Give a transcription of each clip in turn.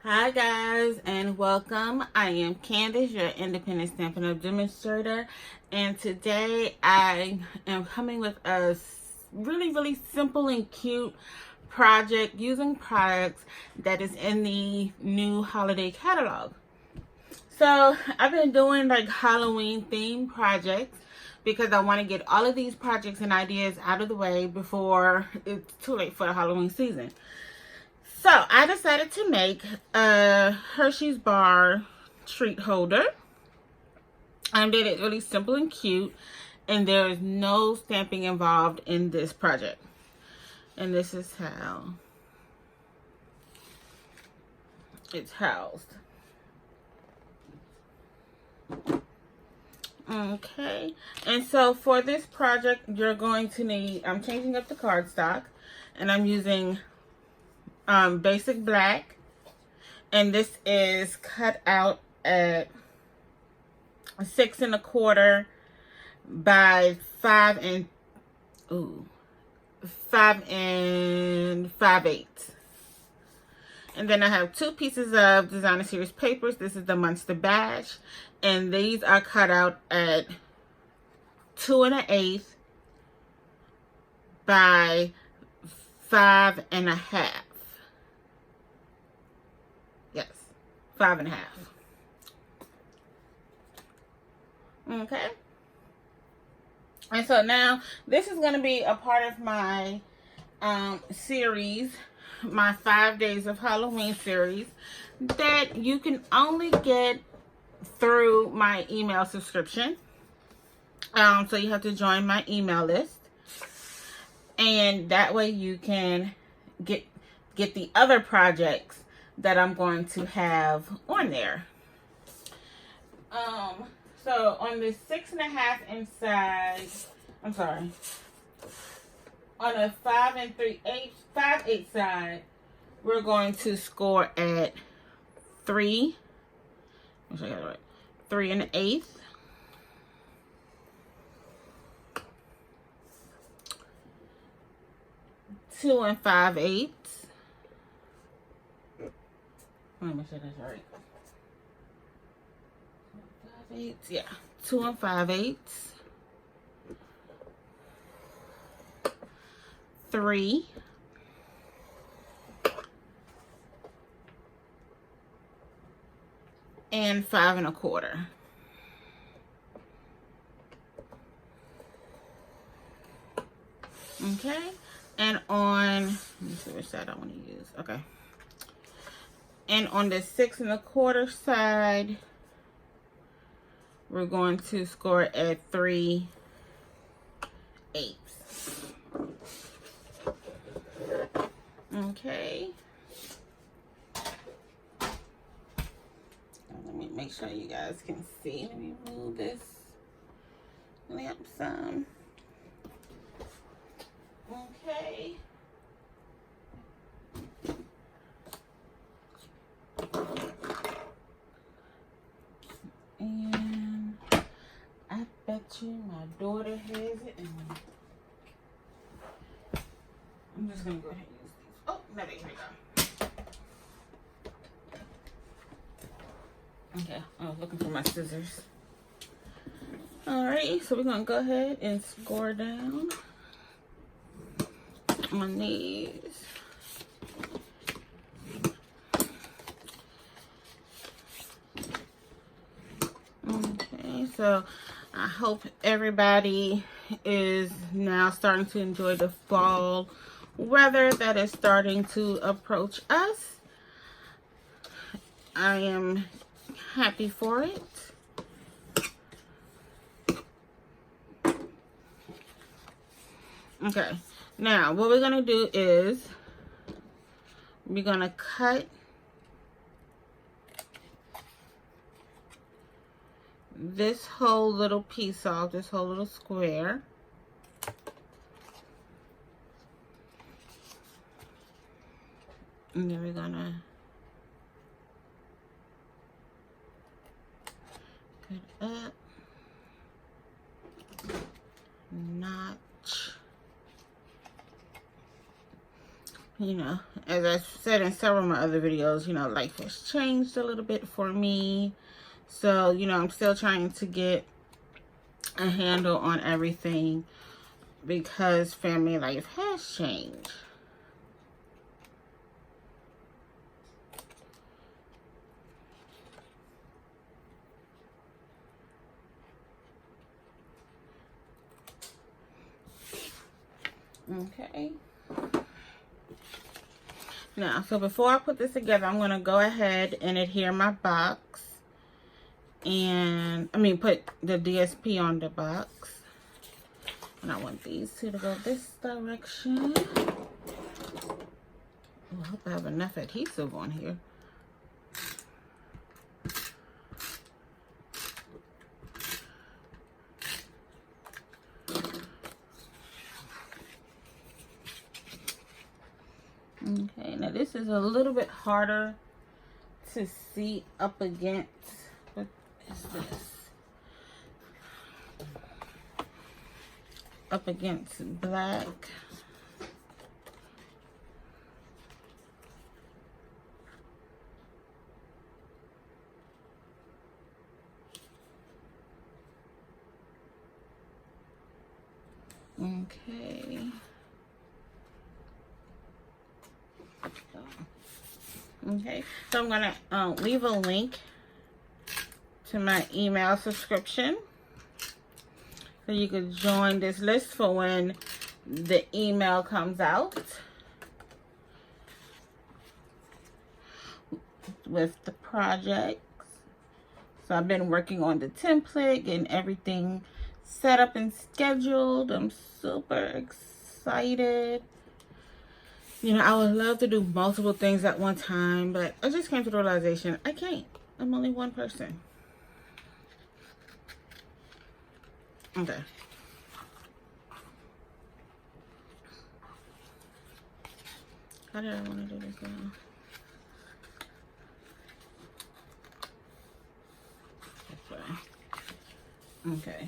Hi guys and welcome. I am Candace, your independent Stampin' demonstrator, and today I am coming with a really simple and cute project using products that is in the new holiday catalog. So I've been doing like Halloween themed projects because I want to get all of these projects and ideas out of the way before it's too late for the Halloween season. So I decided to make a Hershey's bar treat holder. I did it really simple and cute, and there is no stamping involved in this project. And this is how it's housed. Okay, and so for this project, you're going to need, I'm changing up the cardstock, and I'm using basic black, and this is cut out at 6 1/4 by 5 5 5/8. And then I have 2 pieces of designer series papers. This is the Monster Batch, and these are cut out at 2 1/8 by 5 1/2. Yes, 5 1/2. Okay. And so now this is going to be a part of my series, my 5 days of Halloween series, that you can only get through my email subscription. So you have to join my email list, and that way you can get the other projects that I'm going to have on there. So on the 6 1/2 inside, I'm sorry, on a 5 5/8 side, we're going to score at 3. Let me show you that right. 3 1/8. Two 5/8. Let me make sure that's right. 5/8, yeah. 2 5/8. 3. And 5 1/4. Okay. And on, let me see which side I want to use. Okay. And on the 6 1/4 side, we're going to score at 3 8. Okay. Let me make sure you guys can see. Let me move this lamp some. Okay. And I bet you my daughter has it. And I'm just going to go ahead and use these. Oh, no, there we go. Okay, I was looking for my scissors. Alright, so we're going to go ahead and score down on these. Okay, so I hope everybody is now starting to enjoy the fall weather that is starting to approach us. I am happy for it. Okay, now what we're going to do is we're going to cut this whole little piece off, this whole little square. And then we're going to cut up, notch, you know, as I said in several of my other videos, you know, life has changed a little bit for me. So, you know, I'm still trying to get a handle on everything because family life has changed. Okay. Now, so before I put this together, I'm going to go ahead and adhere my box. And, put the DSP on the box. And I want these two to go this direction. Oh, I hope I have enough adhesive on here. Okay, now this is a little bit harder to see up against. What is this? Up against black. Okay. Okay, so I'm gonna leave a link to my email subscription so you can join this list for when the email comes out with the projects. So I've been working on the template, getting everything set up and scheduled. I'm super excited. You know, I would love to do multiple things at one time, but I just came to the realization I can't. I'm only one person. Okay. How did I want to do this now? This way. Okay.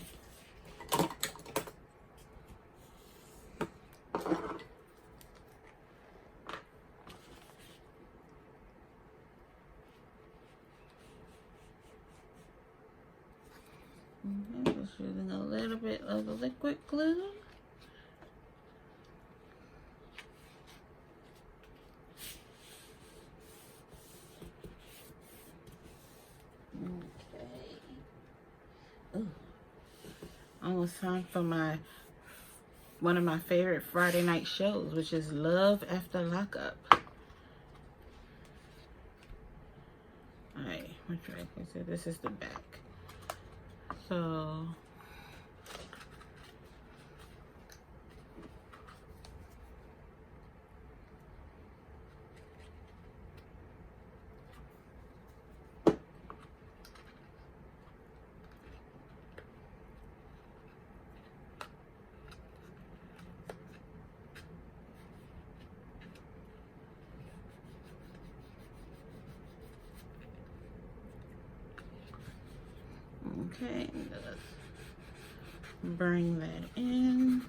Just using a little bit of the liquid glue. Okay. Ooh. Almost time for one of my favorite Friday night shows, which is Love After Lockup. Alright, which way? So this is the back. So okay, let's bring that in.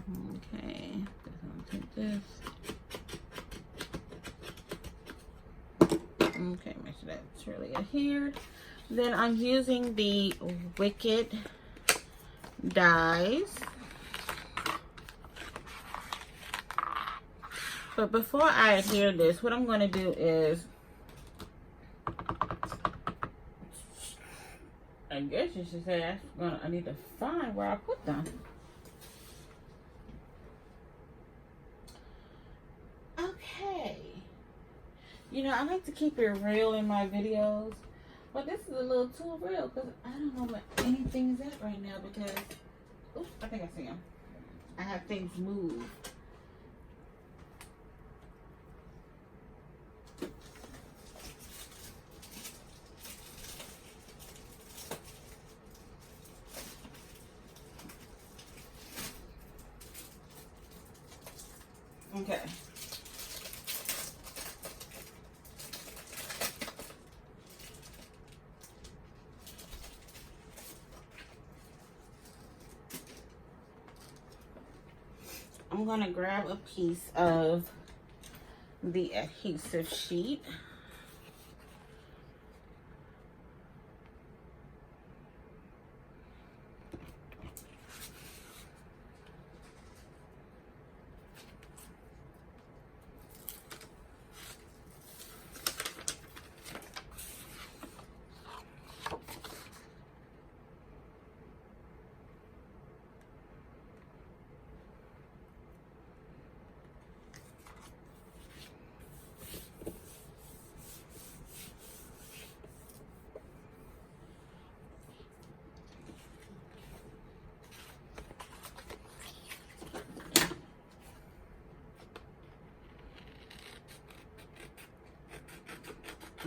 Okay, I'll take this. Okay, make sure that's really adhered. Then I'm using the Wicked dies. But before I adhere this, what I'm going to do is, I guess you should say I need to find where I put them. Okay. You know, I like to keep it real in my videos, but this is a little too real because I don't know where anything is at right now because, oops, I think I see them. I have things moved. Okay. I'm going to grab a piece of the adhesive sheet.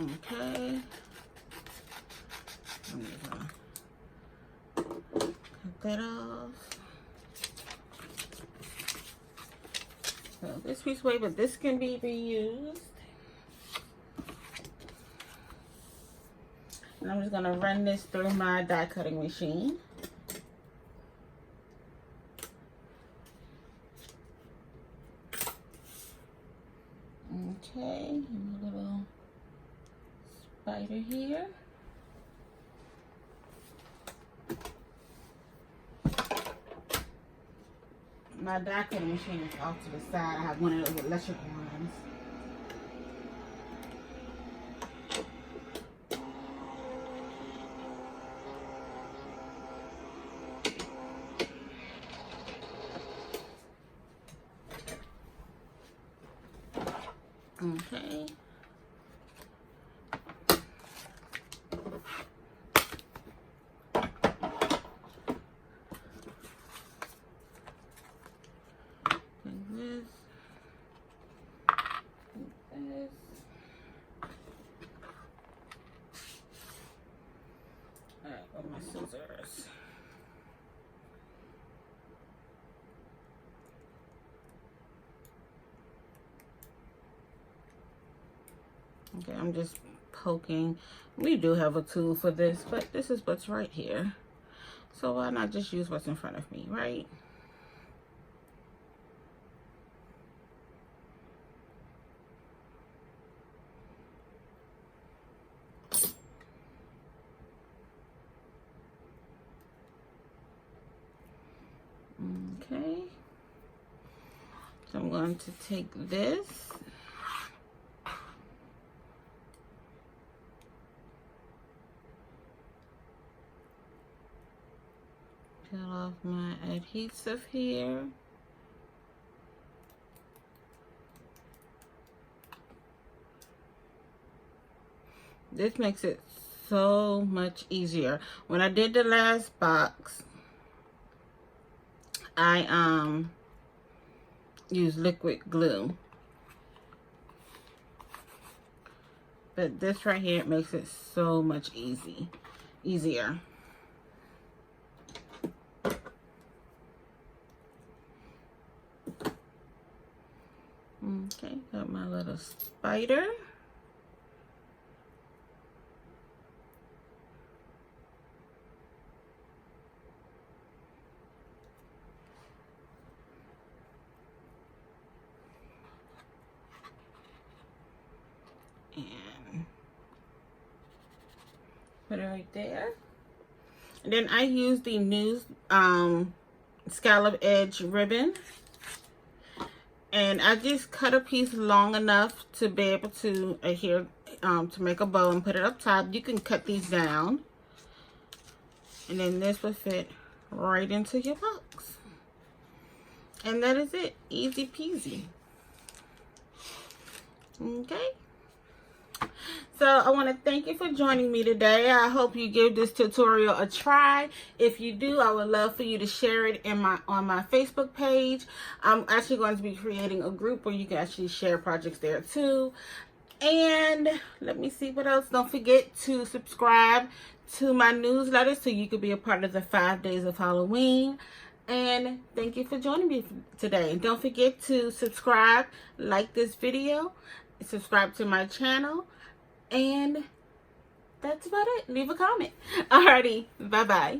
Okay. I'm just gonna cut that off. So this piece away, but this can be reused. And I'm just gonna run this through my die cutting machine. Okay, and a little spider here. My die cutting machine is off to the side. I have one of those electric ones. Okay. Alright, with my scissors. Okay, I'm just poking. We do have a tool for this, but this is what's right here. So why not just use what's in front of me, right? Okay. So I'm going to take this. Peel off my adhesive here. This makes it so much easier. When I did the last box, I used liquid glue. But this right here, it makes it so much easier. Okay, got my little spider. And put it right there. And then I use the new scallop edge ribbon. And I just cut a piece long enough to be able to adhere, to make a bow and put it up top. You can cut these down. And then this will fit right into your box. And that is it. Easy peasy. Okay. So I want to thank you for joining me today. I hope you give this tutorial a try. If you do, I would love for you to share it on my Facebook page. I'm actually going to be creating a group where you can actually share projects there too. And let me see what else. Don't forget to subscribe to my newsletter so you could be a part of the 5 days of Halloween. And thank you for joining me today. And don't forget to subscribe, like this video, subscribe to my channel. And that's about it. Leave a comment. Alrighty. Bye-bye.